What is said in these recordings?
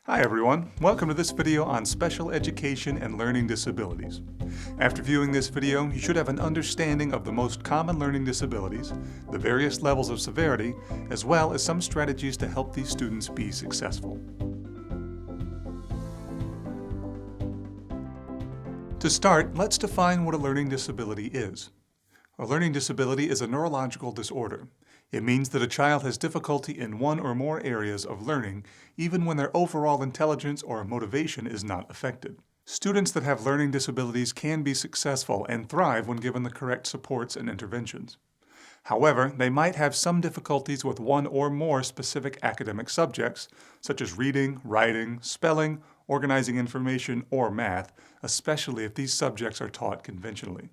Hi everyone, welcome to this video on special education and learning disabilities. After viewing this video, you should have an understanding of the most common learning disabilities, the various levels of severity, as well as some strategies to help these students be successful. To start, let's define what a learning disability is. A learning disability is a neurological disorder. It means that a child has difficulty in one or more areas of learning, even when their overall intelligence or motivation is not affected. Students that have learning disabilities can be successful and thrive when given the correct supports and interventions. However, they might have some difficulties with one or more specific academic subjects, such as reading, writing, spelling, organizing information, or math, especially if these subjects are taught conventionally.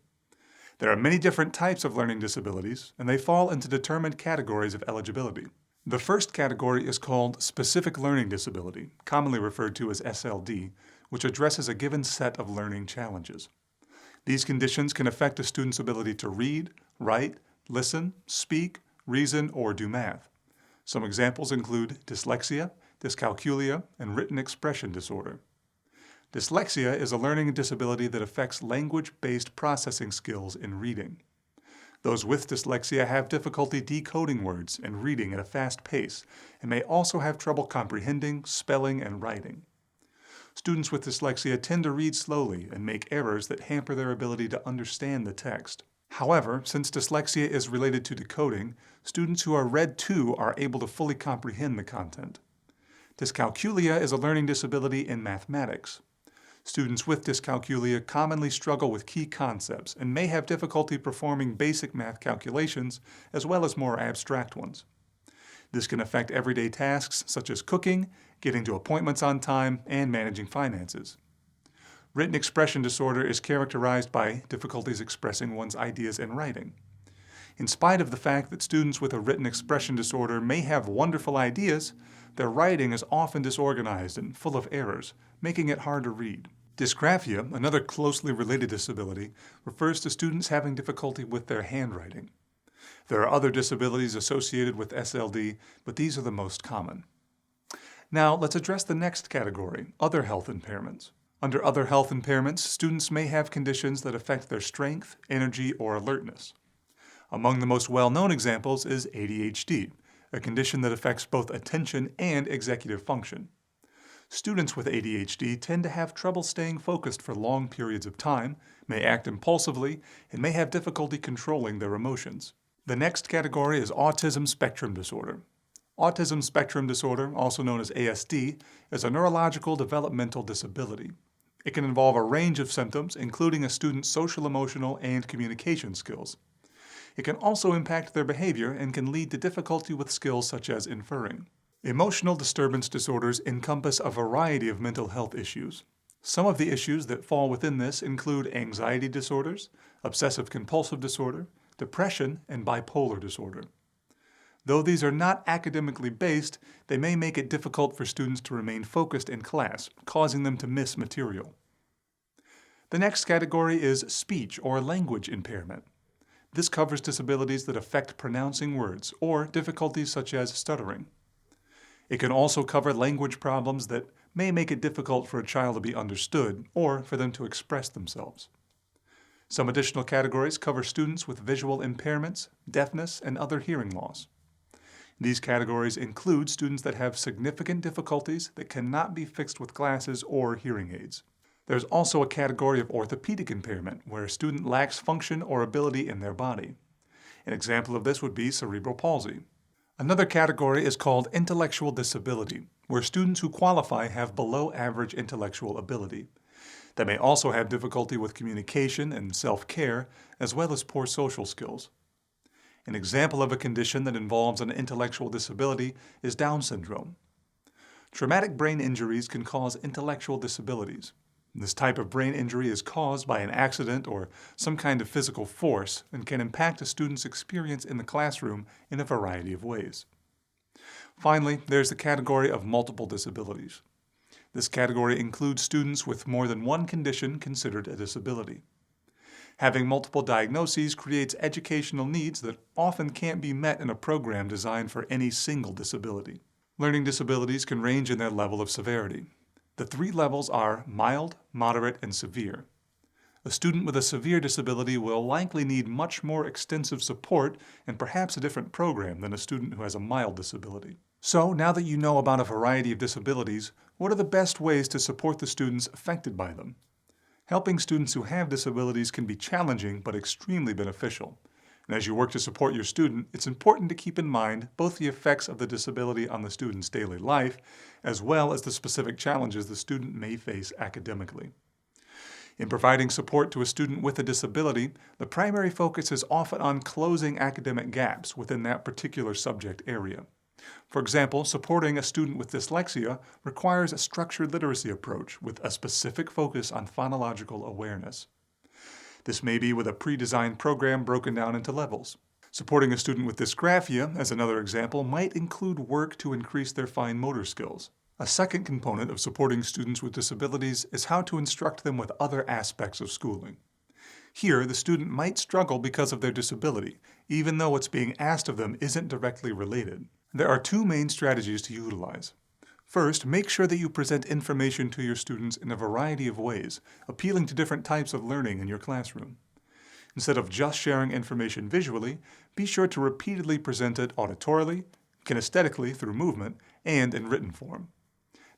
There are many different types of learning disabilities, and they fall into determined categories of eligibility. The first category is called Specific Learning Disability, commonly referred to as SLD, which addresses a given set of learning challenges. These conditions can affect a student's ability to read, write, listen, speak, reason, or do math. Some examples include dyslexia, dyscalculia, and written expression disorder. Dyslexia is a learning disability that affects language-based processing skills in reading. Those with dyslexia have difficulty decoding words and reading at a fast pace, and may also have trouble comprehending, spelling, and writing. Students with dyslexia tend to read slowly and make errors that hamper their ability to understand the text. However, since dyslexia is related to decoding, students who are read to are able to fully comprehend the content. Dyscalculia is a learning disability in mathematics. Students with dyscalculia commonly struggle with key concepts and may have difficulty performing basic math calculations as well as more abstract ones. This can affect everyday tasks such as cooking, getting to appointments on time, and managing finances. Written expression disorder is characterized by difficulties expressing one's ideas in writing. In spite of the fact that students with a written expression disorder may have wonderful ideas, their writing is often disorganized and full of errors, making it hard to read. Dysgraphia, another closely related disability, refers to students having difficulty with their handwriting. There are other disabilities associated with SLD, but these are the most common. Now, let's address the next category, other health impairments. Under other health impairments, students may have conditions that affect their strength, energy, or alertness. Among the most well-known examples is ADHD, a condition that affects both attention and executive function. Students with ADHD tend to have trouble staying focused for long periods of time, may act impulsively, and may have difficulty controlling their emotions. The next category is autism spectrum disorder. Autism spectrum disorder, also known as ASD, is a neurological developmental disability. It can involve a range of symptoms, including a student's social, emotional, and communication skills. It can also impact their behavior and can lead to difficulty with skills such as inferring. Emotional disturbance disorders encompass a variety of mental health issues. Some of the issues that fall within this include anxiety disorders, obsessive-compulsive disorder, depression, and bipolar disorder. Though these are not academically based, they may make it difficult for students to remain focused in class, causing them to miss material. The next category is speech or language impairment. This covers disabilities that affect pronouncing words or difficulties such as stuttering. It can also cover language problems that may make it difficult for a child to be understood or for them to express themselves. Some additional categories cover students with visual impairments, deafness, and other hearing loss. These categories include students that have significant difficulties that cannot be fixed with glasses or hearing aids. There's also a category of orthopedic impairment, where a student lacks function or ability in their body. An example of this would be cerebral palsy. Another category is called intellectual disability, where students who qualify have below average intellectual ability. They may also have difficulty with communication and self-care, as well as poor social skills. An example of a condition that involves an intellectual disability is Down syndrome. Traumatic brain injuries can cause intellectual disabilities. This type of brain injury is caused by an accident or some kind of physical force and can impact a student's experience in the classroom in a variety of ways. Finally, there's the category of multiple disabilities. This category includes students with more than one condition considered a disability. Having multiple diagnoses creates educational needs that often can't be met in a program designed for any single disability. Learning disabilities can range in their level of severity. The three levels are mild, moderate, and severe. A student with a severe disability will likely need much more extensive support and perhaps a different program than a student who has a mild disability. So, now that you know about a variety of disabilities, what are the best ways to support the students affected by them? Helping students who have disabilities can be challenging but extremely beneficial. And as you work to support your student, it's important to keep in mind both the effects of the disability on the student's daily life, as well as the specific challenges the student may face academically. In providing support to a student with a disability, the primary focus is often on closing academic gaps within that particular subject area. For example, supporting a student with dyslexia requires a structured literacy approach with a specific focus on phonological awareness. This may be with a pre-designed program broken down into levels. Supporting a student with dysgraphia, as another example, might include work to increase their fine motor skills. A second component of supporting students with disabilities is how to instruct them with other aspects of schooling. Here, the student might struggle because of their disability, even though what's being asked of them isn't directly related. There are two main strategies to utilize. First, make sure that you present information to your students in a variety of ways, appealing to different types of learning in your classroom. Instead of just sharing information visually, be sure to repeatedly present it auditorily, kinesthetically through movement, and in written form.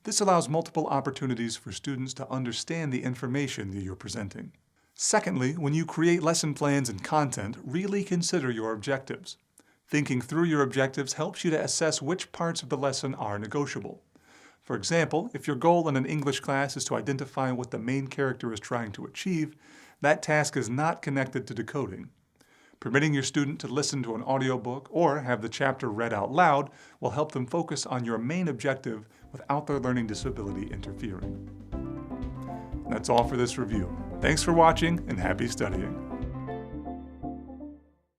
This allows multiple opportunities for students to understand the information that you're presenting. Secondly, when you create lesson plans and content, really consider your objectives. Thinking through your objectives helps you to assess which parts of the lesson are negotiable. For example, if your goal in an English class is to identify what the main character is trying to achieve, that task is not connected to decoding. Permitting your student to listen to an audiobook or have the chapter read out loud will help them focus on your main objective without their learning disability interfering. That's all for this review. Thanks for watching and happy studying.